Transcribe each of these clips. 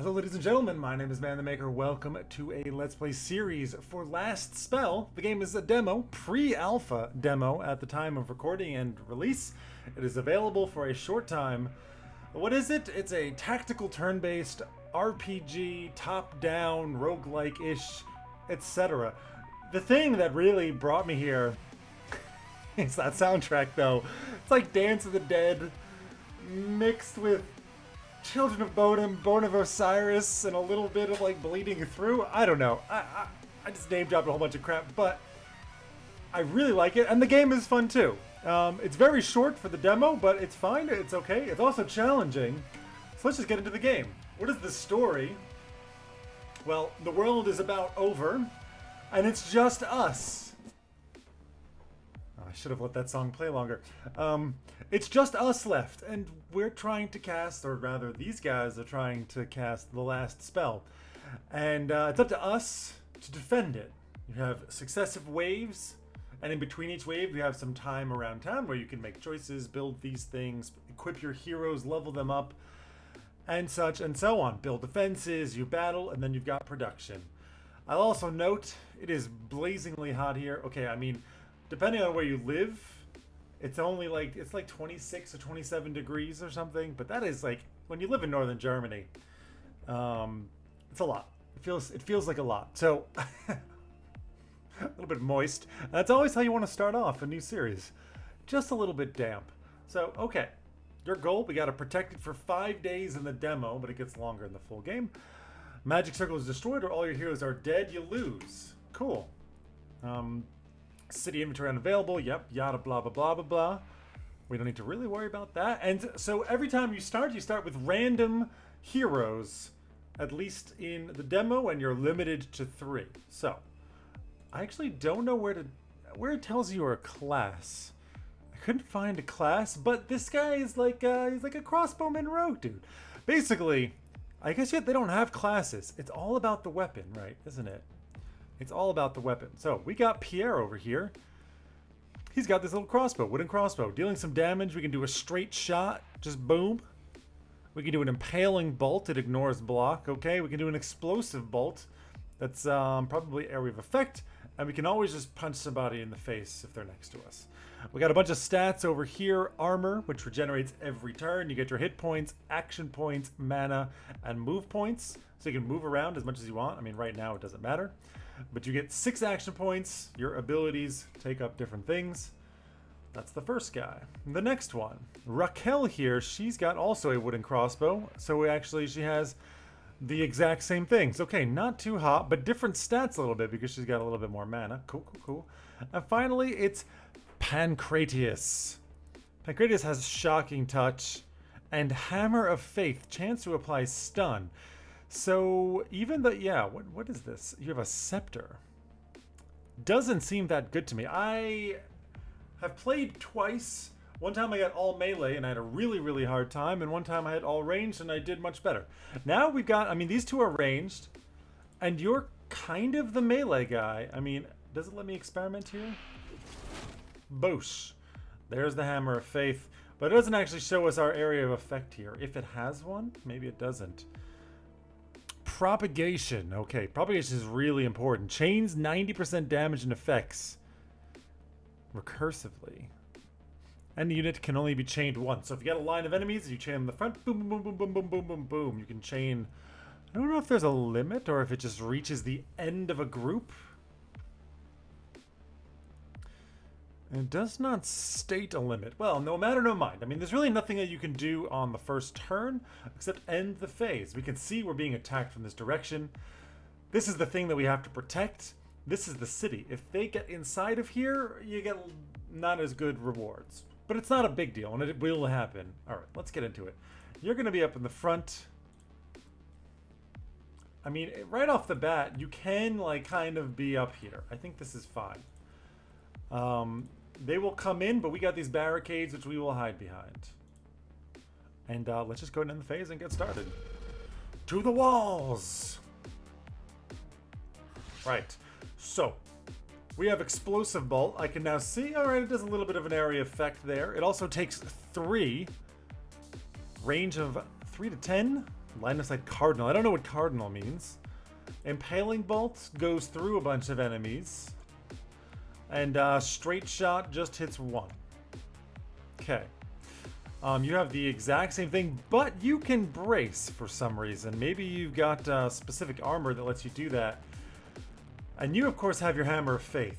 Hello ladies and gentlemen, my name is Man the Maker. Welcome to a Let's Play series for Last Spell. The game is a demo, pre-alpha demo at the time of recording and release. It is available for a short time. What is it? It's a tactical turn-based RPG, top-down, roguelike-ish, etc. The thing that really brought me here is that soundtrack though. It's like Dance of the Dead mixed with Children of Bodom, Bone of Osiris, and a little bit of like Bleeding Through. I don't know. I just name dropped a whole bunch of crap, but I really like it, and the game is fun too. It's very short for the demo, but it's fine. It's okay. It's also challenging. So let's just get into the game. What is the story? Well, the world is about over, and it's just us. I should have let that song play longer. It's just us left, and we're trying to cast, or rather, these guys are trying to cast the last spell. And it's up to us to defend it. You have successive waves, and in between each wave, you have some time around town where you can make choices, build these things, equip your heroes, level them up, and such and so on. Build defenses, you battle, and then you've got production. I'll also note, it is blazingly hot here. Okay, I mean, depending on where you live, it's only like, it's like 26 or 27 degrees or something, but that is like, when you live in northern Germany, it's a lot. It feels like a lot. So, a little bit moist. That's always how you want to start off a new series. Just a little bit damp. So, okay. Your goal, we got to protect it for 5 days in the demo, but it gets longer in the full game. Magic circle is destroyed or all your heroes are dead, you lose. Cool. City inventory unavailable, yep, yada blah blah blah blah blah. We don't need to really worry about that. And so every time you start with random heroes, at least in the demo, and you're limited to 3. So, I actually don't know where it tells you a class. I couldn't find a class, but this guy is like, he's like a crossbowman rogue dude. Basically, I guess yet they don't have classes. It's all about the weapon, right, isn't it? It's all about the weapon. So, we got Pierre over here. He's got this little crossbow, wooden crossbow. Dealing some damage, we can do a straight shot, just boom. We can do an impaling bolt, it ignores block, okay? We can do an explosive bolt, that's probably area of effect. And we can always just punch somebody in the face if they're next to us. We got a bunch of stats over here. Armor, which regenerates every turn. You get your hit points, action points, mana, and move points. So you can move around as much as you want. I mean, right now it doesn't matter. But you get 6 action points. Your abilities take up different things. That's the first guy. The next one. Raquel here, she's got also a wooden crossbow. So actually she has the exact same things. Okay, not too hot, but different stats a little bit because she's got a little bit more mana. Cool, cool, cool. And finally, it's Pancratius. Pancratius has Shocking Touch and Hammer of Faith, chance to apply stun. So even though, yeah, what is this? You have a scepter. Doesn't seem that good to me. I have played twice. One time I got all melee and I had a really, really hard time, and one time I had all ranged and I did much better. Now we've got, I mean, these two are ranged, and you're kind of the melee guy. I mean, does it let me experiment here? Boosh. There's the Hammer of Faith, but it doesn't actually show us our area of effect here. If it has one, maybe it doesn't. Propagation. Okay, propagation is really important. Chains 90% damage and effects recursively. And the unit can only be chained once. So if you got a line of enemies, you chain them in the front, boom, boom, boom, boom, boom, boom, boom, boom. You can chain. I don't know if there's a limit or if it just reaches the end of a group. It does not state a limit. Well, no matter, no mind. I mean, there's really nothing that you can do on the first turn except end the phase. We can see we're being attacked from this direction. This is the thing that we have to protect. This is the city. If they get inside of here, you get not as good rewards. But it's not a big deal, and it will happen. All right, let's get into it. You're going to be up in the front. I mean, right off the bat, you can, like, kind of be up here. I think this is fine. They will come in, but we got these barricades, which we will hide behind. And let's just go ahead and end the phase and get started. To the walls! Right. So, we have Explosive Bolt. I can now see, alright, it does a little bit of an area effect there. It also takes 3. Range of 3 to 10. Line of sight cardinal. I don't know what cardinal means. Impaling bolt goes through a bunch of enemies. And straight shot just hits one. Okay. You have the exact same thing, but you can brace for some reason. Maybe you've got specific armor that lets you do that. And you, of course, have your Hammer of Faith.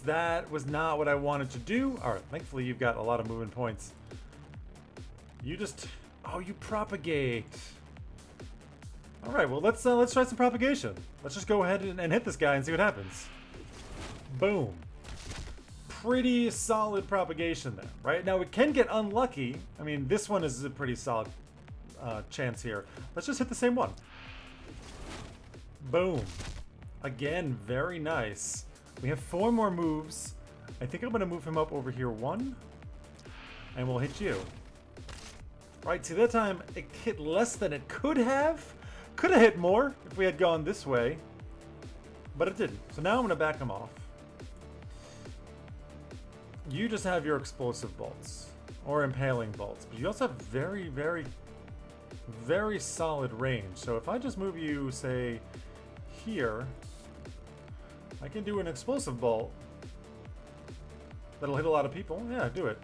That was not what I wanted to do. Alright, thankfully you've got a lot of movement points. You just... Oh, you propagate. Alright, well, let's try some propagation. Let's just go ahead and hit this guy and see what happens. Boom. Pretty solid propagation there, right? Now, it can get unlucky. I mean, this one is a pretty solid chance here. Let's just hit the same one. Boom. Again, very nice. We have 4 more moves. I think I'm going to move him up over here 1. And we'll hit you. Right, see, that time it hit less than it could have. Could have hit more if we had gone this way. But it didn't. So now I'm going to back him off. You just have your explosive bolts. Or impaling bolts. But you also have very, very, very solid range. So if I just move you, say, here... I can do an explosive bolt that'll hit a lot of people. Yeah, do it.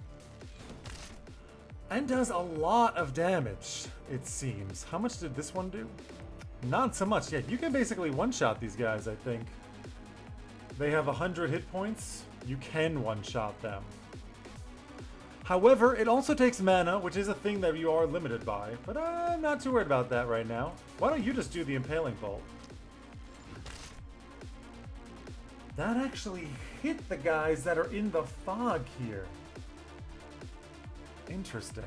And does a lot of damage, it seems. How much did this one do? Not so much. Yeah, you can basically one-shot these guys, I think. They have 100 hit points. You can one-shot them. However, it also takes mana, which is a thing that you are limited by. But I'm not too worried about that right now. Why don't you just do the impaling bolt? That actually hit the guys that are in the fog here. Interesting.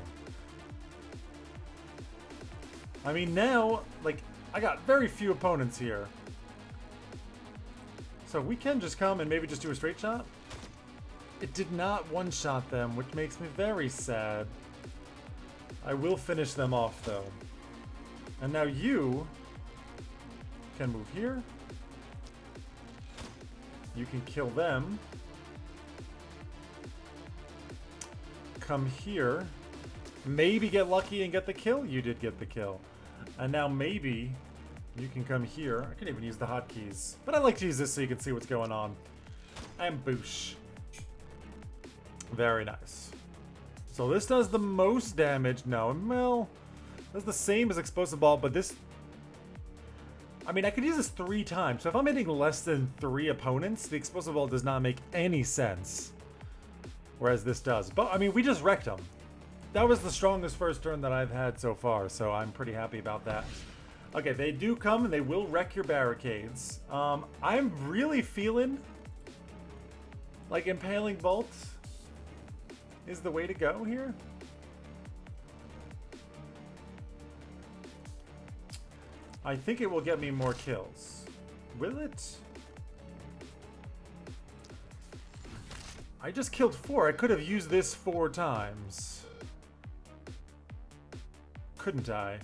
I mean, now, like, I got very few opponents here. So we can just come and maybe just do a straight shot. It did not one-shot them, which makes me very sad. I will finish them off, though. And now you can move here. You can kill them. Come here. Maybe get lucky and get the kill. You did get the kill. And now maybe you can come here. I can even use the hotkeys. But I like to use this so you can see what's going on. And boosh. Very nice. So this does the most damage. No, well, does the same as explosive ball, but this... I mean, I could use this 3 times, so if I'm hitting less than 3 opponents, the explosive ball does not make any sense. Whereas this does. But, I mean, we just wrecked them. That was the strongest first turn that I've had so far, so I'm pretty happy about that. Okay, they do come and they will wreck your barricades. I'm really feeling like impaling bolts is the way to go here. I think it will get me more kills. Will it? I just killed 4. I could have used this 4 times. Couldn't I?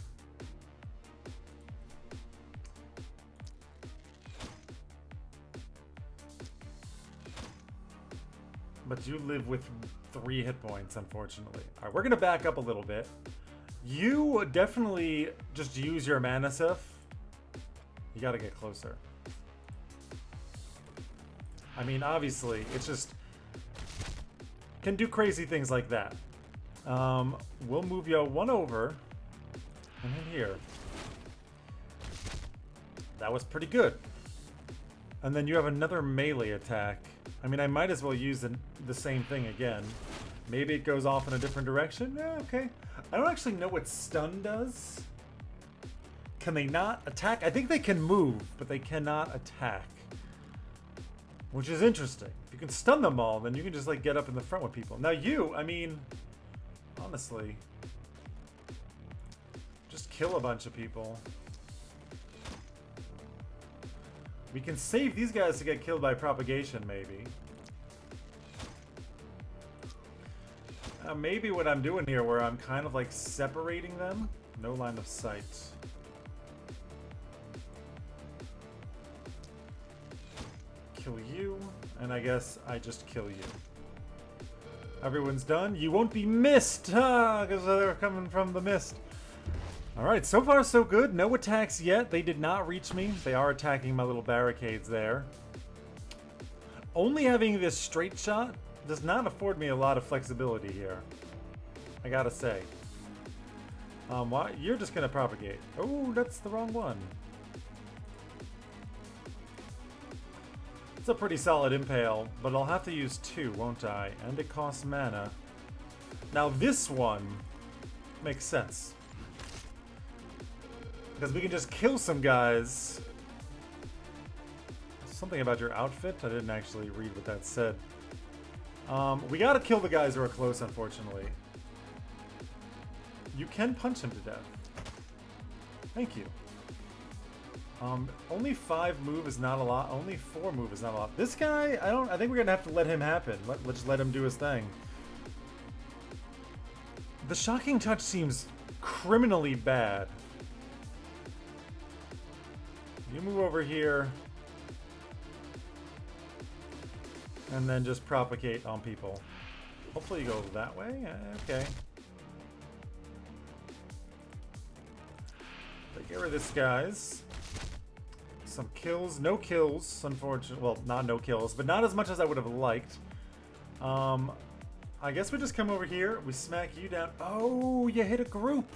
But you live with 3 hit points, unfortunately. Alright, we're gonna back up a little bit. You definitely just use your mana stuff. You gotta get closer. I mean, obviously, it's just... can do crazy things like that. We'll move you 1 over. And then here. That was pretty good. And then you have another melee attack. I mean, I might as well use the same thing again. Maybe it goes off in a different direction? Yeah, okay. I don't actually know what stun does. Can they not attack? I think they can move, but they cannot attack. Which is interesting. If you can stun them all, then you can just like get up in the front with people. Now you, I mean, honestly, just kill a bunch of people. We can save these guys to get killed by propagation, maybe. Maybe what I'm doing here, where I'm kind of like separating them. No line of sight. Kill you, and I guess I just kill you. Everyone's done. You won't be missed, because they're coming from the mist. Alright, so far so good. No attacks yet. They did not reach me. They are attacking my little barricades there. Only having this straight shot does not afford me a lot of flexibility here. I gotta say. Why? You're just gonna propagate. Oh, that's the wrong one. It's a pretty solid impale, but I'll have to use 2, won't I? And it costs mana. Now this one makes sense. Because we can just kill some guys. Something about your outfit? I didn't actually read what that said. We gotta kill the guys who are close, unfortunately. You can punch him to death. Thank you. Only 5 move is not a lot. Only 4 move is not a lot. This guy, I think we're gonna have to let him happen. Let's just let him do his thing. The shocking touch seems criminally bad. You move over here. And then just propagate on people. Hopefully you go that way. Okay. Get rid of this guys. Some kills. No kills, unfortunately. Well, not no kills, but not as much as I would have liked. I guess we just come over here. We smack you down. Oh, you hit a group.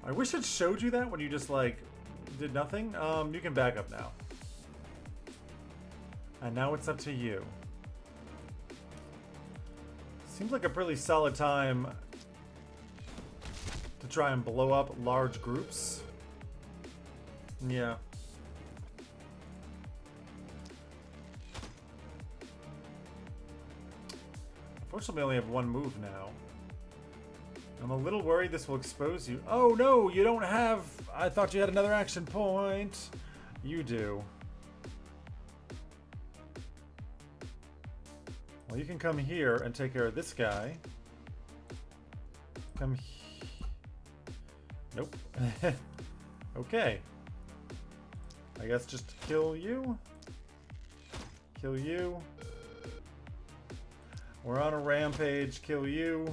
I wish it showed you that when you just, like, did nothing. You can back up now. And now it's up to you. Seems like a pretty solid time to try and blow up large groups. Yeah. Unfortunately, I only have 1 move now. I'm a little worried this will expose you. Oh no, you don't have... I thought you had another action point. You do. Well, you can come here and take care of this guy. Come here. Nope. Okay. I guess just kill you. Kill you. We're on a rampage. Kill you.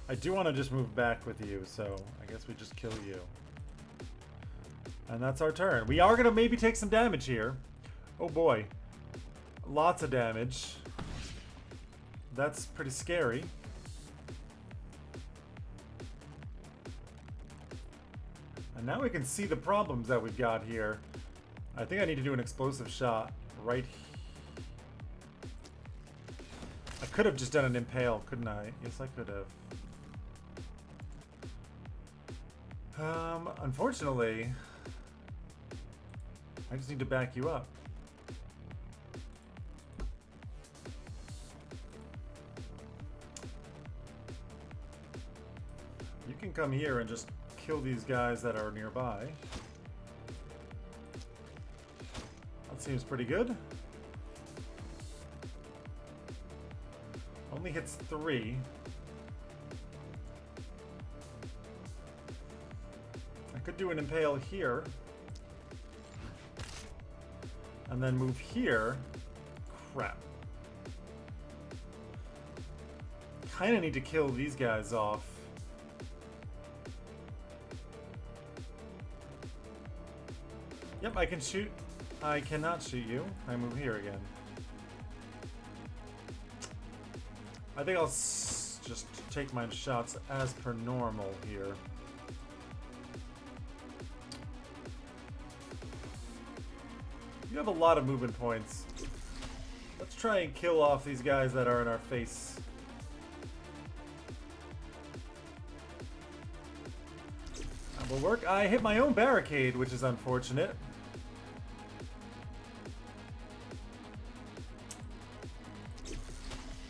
I do want to just move back with you, so I guess we just kill you. And that's our turn. We are going to maybe take some damage here. Oh boy. Lots of damage. That's pretty scary. And now we can see the problems that we've got here. I think I need to do an explosive shot right here. I could have just done an impale, couldn't I? Yes, I could have. Unfortunately, I just need to back you up. You can come here and just kill these guys that are nearby. That seems pretty good. Only hits 3. I could do an impale here. And then move here. Crap. Kinda need to kill these guys off. Yep, I can shoot. I cannot shoot you. I move here again. I think I'll just take my shots as per normal here. You have a lot of movement points. Let's try and kill off these guys that are in our face. That will work. I hit my own barricade, which is unfortunate.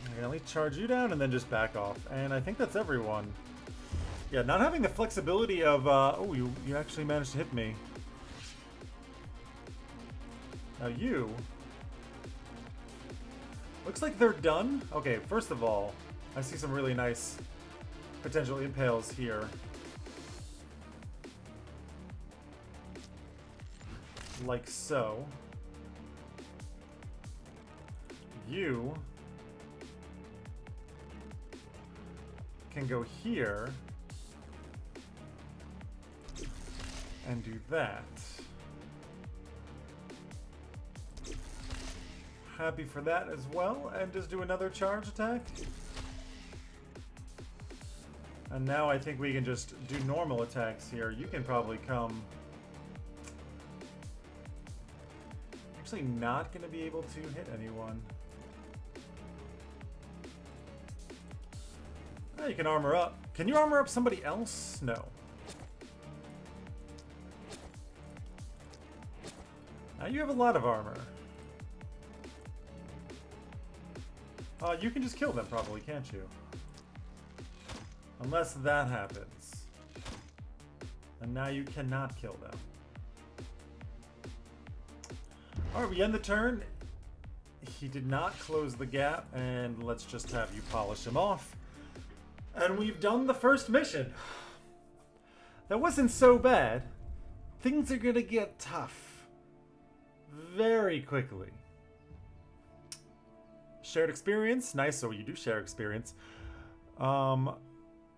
I can only charge you down and then just back off. And I think that's everyone. Yeah, not having the flexibility of... oh, you actually managed to hit me. Now you... Looks like they're done. Okay, first of all, I see some really nice potential impales here. Like so. You... can go here and do that. Happy for that as well, and just do another charge attack. And now I think we can just do normal attacks here. You can probably come... Actually not going to be able to hit anyone. Oh, you can armor up. Can you armor up somebody else? No. Now you have a lot of armor. You can just kill them probably, can't you? Unless that happens. And now you cannot kill them. Alright, we end the turn. He did not close the gap, and let's just have you polish him off. And we've done the first mission. That wasn't so bad. Things are gonna get tough. Very quickly. Shared experience. Nice, so you do share experience.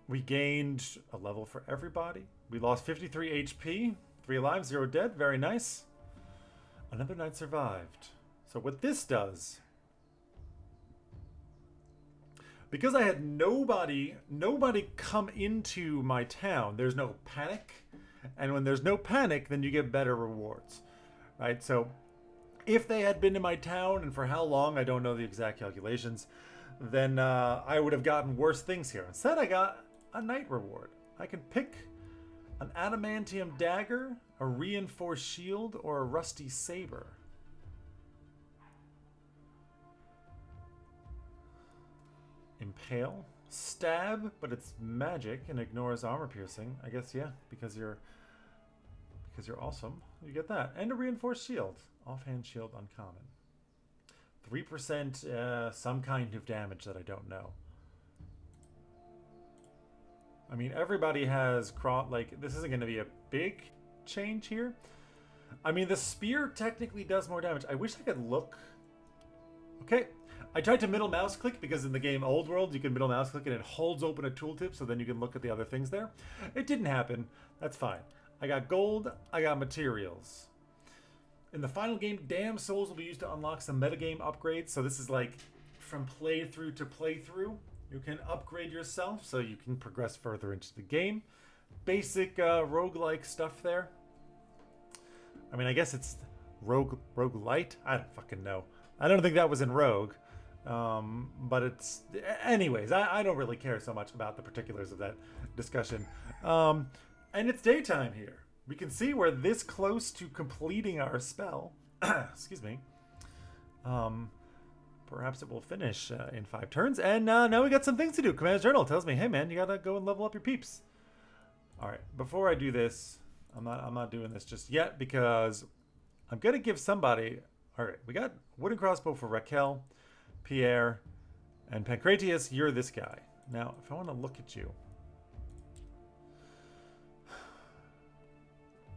We gained a level for everybody. We lost 53 HP. 3 alive, 0 dead. Very nice. Another night survived. So what this does... Because I had nobody come into my town, there's no panic. And when there's no panic, then you get better rewards. Right? So if they had been in my town, and for how long, I don't know the exact calculations, then I would have gotten worse things here. Instead, I got a night reward. I can pick an adamantium dagger, a reinforced shield, or a rusty saber. Impale, stab, but it's magic and ignores armor piercing. I guess yeah, because you're awesome. You get that, and a reinforced shield, offhand shield, uncommon. 3%, some kind of damage that I don't know. I mean, everybody has like this isn't going to be a big change here. I mean, the spear technically does more damage. I wish I could look. Okay. I tried to middle mouse click because in the game Old World you can middle mouse click and it holds open a tooltip so then you can look at the other things there. It didn't happen. That's fine. I got gold. I got materials. In the final game, damn souls will be used to unlock some metagame upgrades. So this is like from playthrough to playthrough. You can upgrade yourself so you can progress further into the game. Basic roguelike stuff there. I mean, I guess it's roguelite. I don't fucking know. I don't think that was in Rogue. But it's... Anyways, I don't really care so much about the particulars of that discussion. And it's daytime here. We can see we're this close to completing our spell. Excuse me. Perhaps it will finish in 5 turns. And now we got some things to do. Command Journal tells me, hey man, you gotta go and level up your peeps. Alright, before I do this, I'm not doing this just yet because I'm gonna give somebody... Alright, we got wooden crossbow for Raquel, Pierre, and Pancratius. You're this guy. Now, if I want to look at you...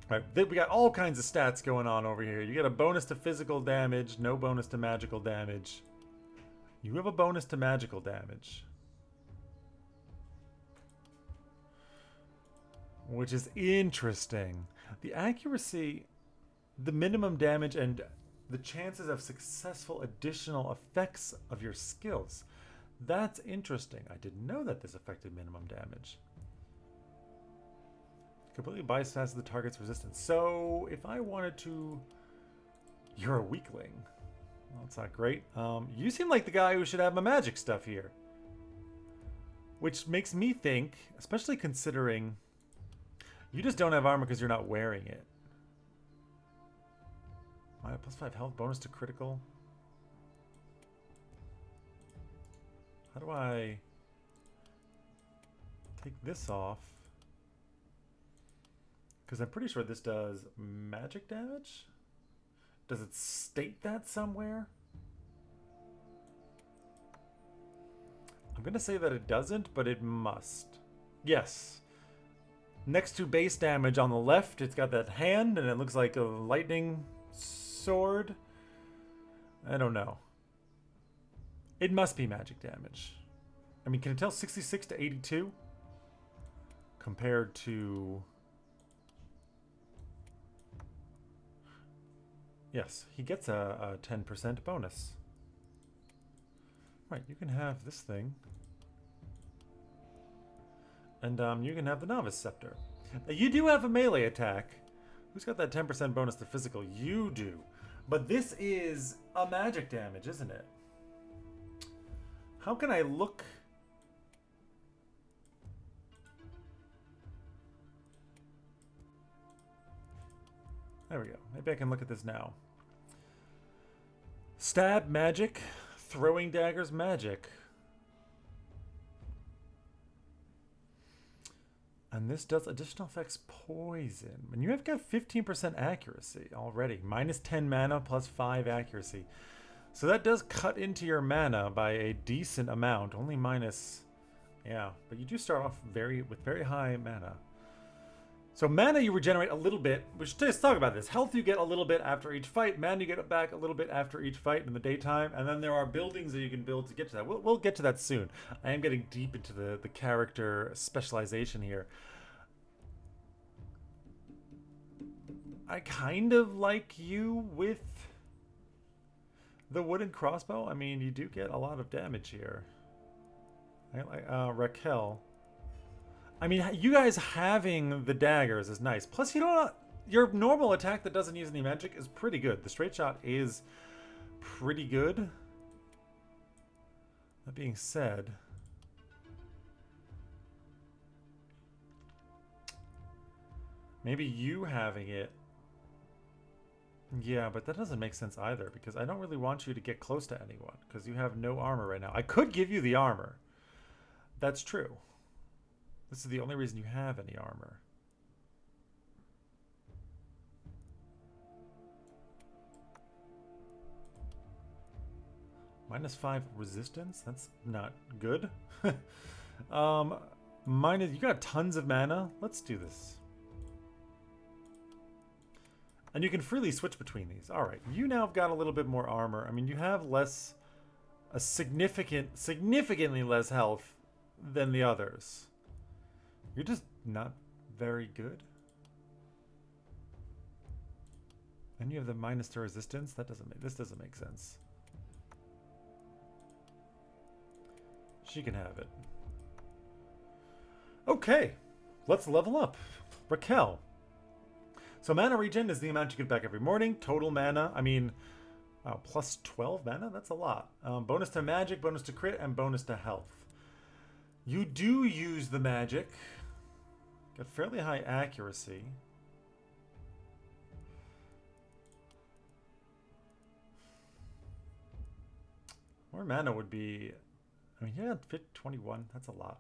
All right, we got all kinds of stats going on over here. You get a bonus to physical damage, no bonus to magical damage. You have a bonus to magical damage. Which is interesting. The accuracy, the minimum damage, and the chances of successful additional effects of your skills. That's interesting. I didn't know that this affected minimum damage. Completely bypasses the target's resistance. So if I wanted to... You're a weakling. Well, that's not great. You seem like the guy who should have my magic stuff here. Which makes me think, especially considering you just don't have armor because you're not wearing it. +5 health, bonus to critical. How do I take this off? Because I'm pretty sure this does magic damage. Does it state that somewhere? I'm going to say that it doesn't, but it must. Yes. Next to base damage on the left, it's got that hand, and it looks like a lightning sword. I don't know. It must be magic damage. I mean, can it tell 66 to 82? Compared to... Yes, he gets a 10% bonus. Right, you can have this thing. And you can have the Novice Scepter. Now, you do have a melee attack. Who's got that 10% bonus to physical? You do. But this is a magic damage, isn't it? How can I look... There we go. Maybe I can look at this now. Stab magic. Throwing daggers magic. And this does additional effects poison. And you have got 15% accuracy already. Minus 10 mana plus 5 accuracy. So that does cut into your mana by a decent amount. Only minus... Yeah, but you do start off with very high mana. So mana you regenerate a little bit. Let's talk about this. Health you get a little bit after each fight. Mana you get back a little bit after each fight in the daytime. And then there are buildings that you can build to get to that. We'll get to that soon. I am getting deep into the character specialization here. I kind of like you with the wooden crossbow. I mean, you do get a lot of damage here. I like Raquel. I mean, you guys having the daggers is nice. Plus, you know, your normal attack that doesn't use any magic is pretty good. The straight shot is pretty good. That being said, maybe you having it. Yeah, but that doesn't make sense either, because I don't really want you to get close to anyone, because you have no armor right now. I could give you the armor. That's true. This is the only reason you have any armor. Minus 5 resistance? That's not good. You got tons of mana. Let's do this. And you can freely switch between these. Alright, you now have got a little bit more armor. I mean, you have significantly less health than the others. You're just not very good. And you have the minus to resistance. This doesn't make sense. She can have it. Okay, let's level up. Raquel. So mana regen is the amount you get back every morning. Total mana, I mean, plus 12 mana? That's a lot. Bonus to magic, bonus to crit, and bonus to health. You do use the magic. Got fairly high accuracy. More mana would be... I mean, yeah, fit 21. That's a lot.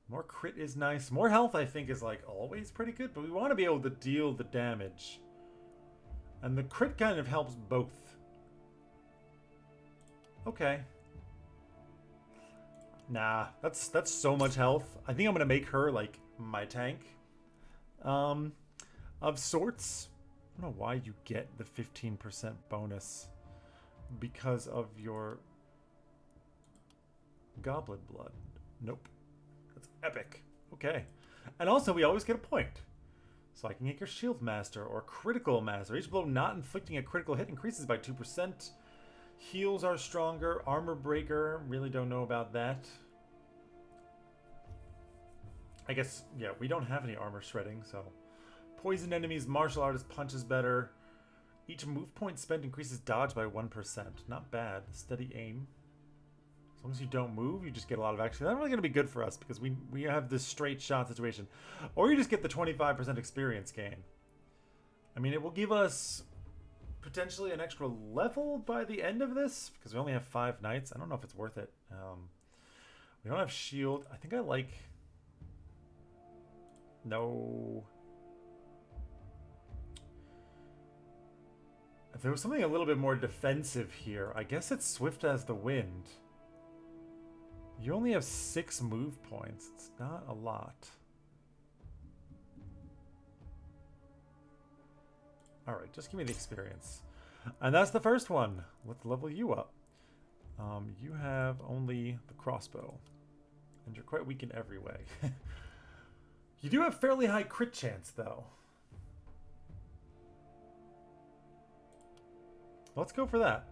More crit is nice. More health, I think, is like always pretty good, but we want to be able to deal the damage. And the crit kind of helps both. Okay. Nah, that's so much health. I think I'm gonna make her like my tank. Of sorts. I don't know why you get the 15% bonus because of your Goblin blood. Nope. That's epic. Okay. And also, we always get a point. So I can get your Shield Master or Critical Master. Each blow not inflicting a critical hit increases by 2%. Heals are stronger. Armor Breaker. Really don't know about that. I guess, yeah, we don't have any armor shredding, so... Poison enemies. Martial Artist punches better. Each move point spent increases dodge by 1%. Not bad. Steady aim. As long as you don't move, you just get a lot of action. That's really going to be good for us because we have this straight shot situation. Or you just get the 25% experience gain. I mean, it will give us potentially an extra level by the end of this because we only have 5 knights. I don't know if it's worth it. We don't have shield. I think I like... No. If there was something a little bit more defensive here, I guess it's Swift as the Wind. You only have 6 move points. It's not a lot. Alright, just give me the experience. And that's the first one. Let's level you up. You have only the crossbow. And you're quite weak in every way. You do have fairly high crit chance, though. Let's go for that.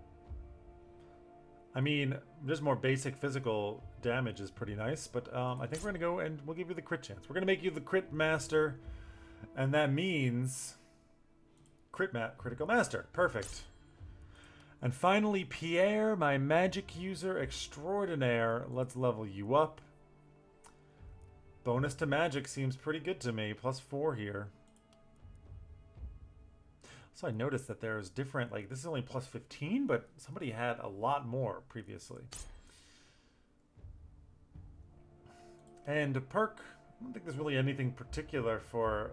I mean, just more basic physical damage is pretty nice, but I think we're going to go and we'll give you the crit chance. We're going to make you the crit master, and that means critical master. Perfect. And finally, Pierre, my magic user extraordinaire. Let's level you up. Bonus to magic seems pretty good to me. +4 here. So I noticed that there's different, like this is only +15, but somebody had a lot more previously. And a perk, I don't think there's really anything particular for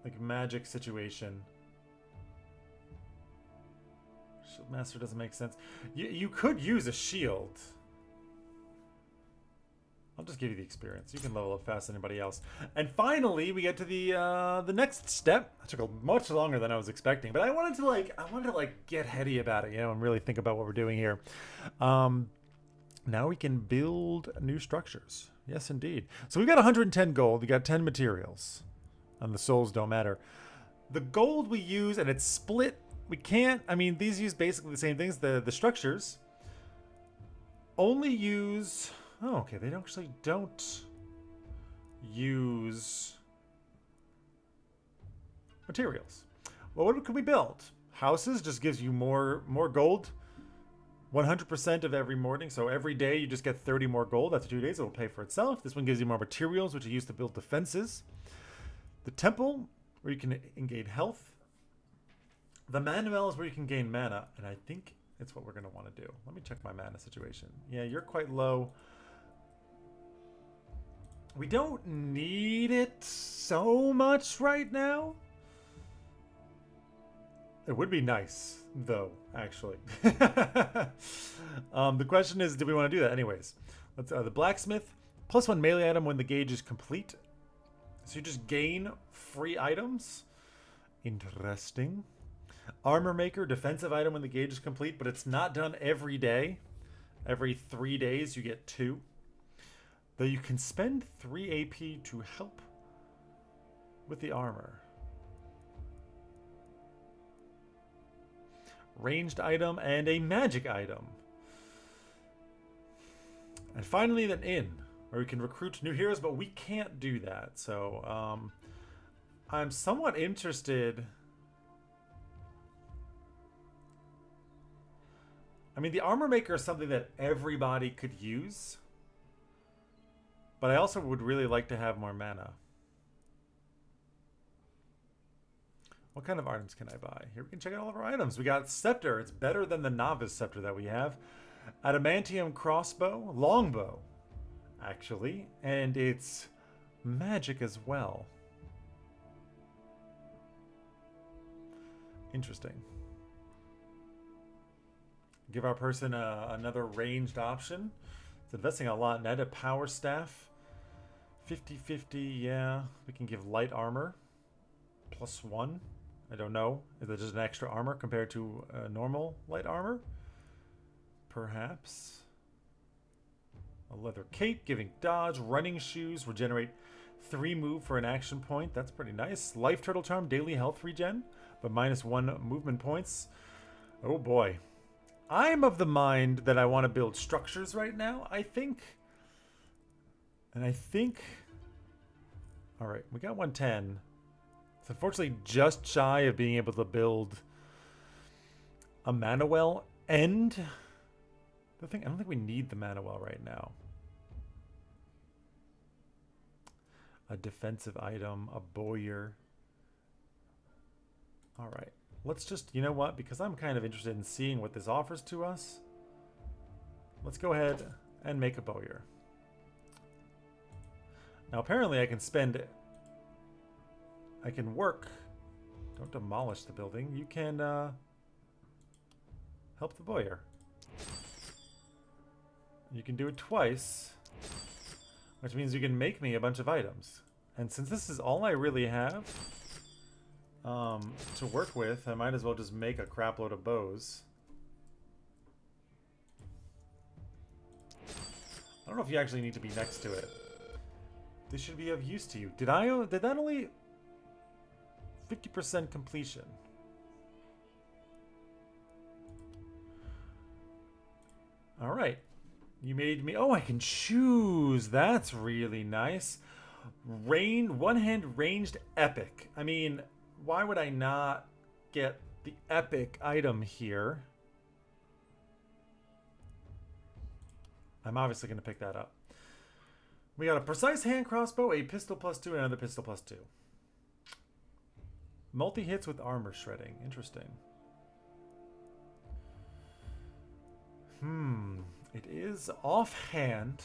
like magic situation. Shield Master doesn't make sense. You could use a shield. I'll just give you the experience. You can level up faster than anybody else. And finally, we get to the next step. It took much longer than I was expecting, but I wanted to get heady about it, you know, and really think about what we're doing here. Now we can build new structures. Yes, indeed. So we've got 110 gold. We got 10 materials, and the souls don't matter. The gold we use, and it's split. We can't. I mean, these use basically the same things. The structures only use. Oh, okay. They actually don't use materials. Well, what can we build? Houses just gives you more gold. 100% of every morning. So every day you just get 30 more gold. After 2 days, it will pay for itself. This one gives you more materials, which you use to build defenses. The temple, where you can gain health. The manual is where you can gain mana. And I think it's what we're going to want to do. Let me check my mana situation. Yeah, you're quite low. We don't need it so much right now. It would be nice, though, actually. The question is, do we want to do that? Anyways, let's the blacksmith, +1 melee item when the gauge is complete. So you just gain free items. Interesting. Armor maker, defensive item when the gauge is complete, but it's not done every day. Every 3 days you get 2. Though you can spend 3 AP to help with the armor. Ranged item and a magic item. And finally, an inn, where we can recruit new heroes, but we can't do that. So, I'm somewhat interested. I mean, the armor maker is something that everybody could use. But I also would really like to have more mana. What kind of items can I buy? Here we can check out all of our items. We got Scepter. It's better than the Novice Scepter that we have. Adamantium Crossbow. Longbow, actually. And it's magic as well. Interesting. Give our person another ranged option. It's investing a lot. And add a Power Staff. 50-50, yeah. We can give light armor. +1. I don't know. Is that just an extra armor compared to normal light armor? Perhaps. A leather cape, giving dodge. Running shoes, regenerate 3 move for an action point. That's pretty nice. Life turtle charm, daily health regen, but -1 movement points. Oh boy. I'm of the mind that I want to build structures right now, I think. And I think... Alright, we got 110. It's unfortunately just shy of being able to build a mana well and... I don't think we need the mana well right now. A defensive item, a bowyer. Alright, let's just... You know what? Because I'm kind of interested in seeing what this offers to us. Let's go ahead and make a bowyer. Now apparently I can spend... I can work. Don't demolish the building. You can help the bowyer. You can do it twice, which means you can make me a bunch of items. And since this is all I really have to work with, I might as well just make a crap load of bows. don't know if you actually need to be next to it. This should be of use to you. Did that only 50% completion? All right. You made me... Oh, I can choose. That's really nice. One-hand ranged epic. I mean, why would I not get the epic item here? I'm obviously going to pick that up. We got a precise hand crossbow, a pistol +2, and another pistol +2. Multi-hits with armor shredding. Interesting. It is offhand.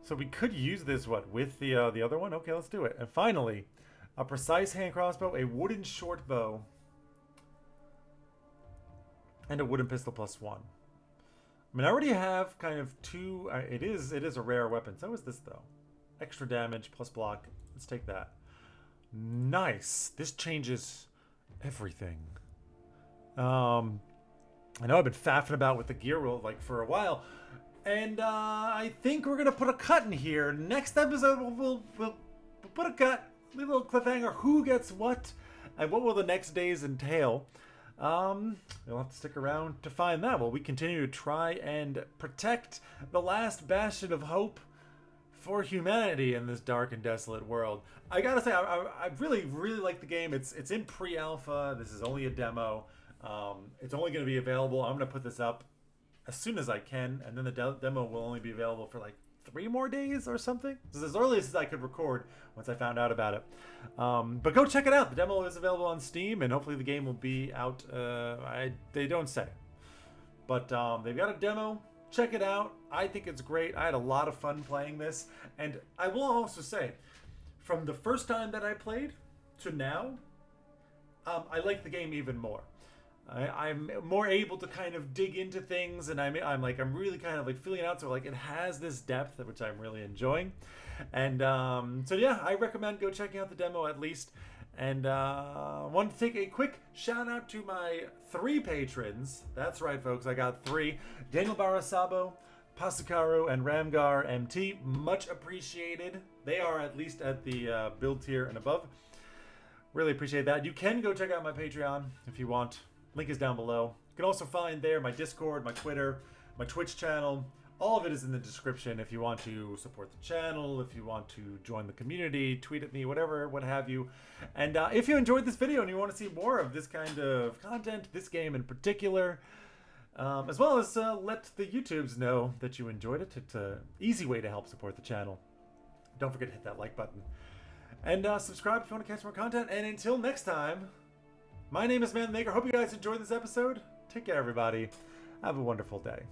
So we could use this, what, with the other one? Okay, let's do it. And finally, a precise hand crossbow, a wooden short bow, and a wooden pistol +1. I mean, I already have kind of two... It is a rare weapon. So is this, though. Extra damage plus block. Let's take that. Nice. This changes everything. I know I've been faffing about with the gear wheel like for a while, and I think we're gonna put a cut in here. Next episode we'll put a cut, leave a little cliffhanger. Who gets what, and what will the next days entail? You'll have to stick around to find that while we continue to try and protect the last bastion of hope for humanity in this dark and desolate world. I gotta say, I really like the game. It's in pre-alpha. This is only a demo. It's only going to be available. I'm going to put this up as soon as I can, and then the demo will only be available for like 3 more days or something. This is as early as I could record once I found out about it. But go check it out. The demo is available on Steam, and hopefully the game will be out. They don't say, but they've got a demo. Check it out. I think it's great. I had a lot of fun playing this, and I will also say, from the first time that I played to now, I like the game even more. I'm more able to kind of dig into things, and I'm really kind of like feeling it out. So like it has this depth, which I'm really enjoying, and so yeah, I recommend go checking out the demo at least. And want to take a quick shout out to my 3 patrons. That's right, folks. I got 3: Daniel Barasabo, Pasakaru, and Ramgar MT. Much appreciated. They are at least at the build tier and above. Really appreciate that. You can go check out my Patreon if you want. Link is down below. You can also find there my Discord, my Twitter, my Twitch channel. All of it is in the description if you want to support the channel, if you want to join the community, tweet at me, whatever, what have you. And if you enjoyed this video and you want to see more of this kind of content, this game in particular, as well as let the YouTubes know that you enjoyed it. It's an easy way to help support the channel. Don't forget to hit that like button. And subscribe if you want to catch more content. And until next time, my name is Man the Maker. Hope you guys enjoyed this episode. Take care, everybody. Have a wonderful day.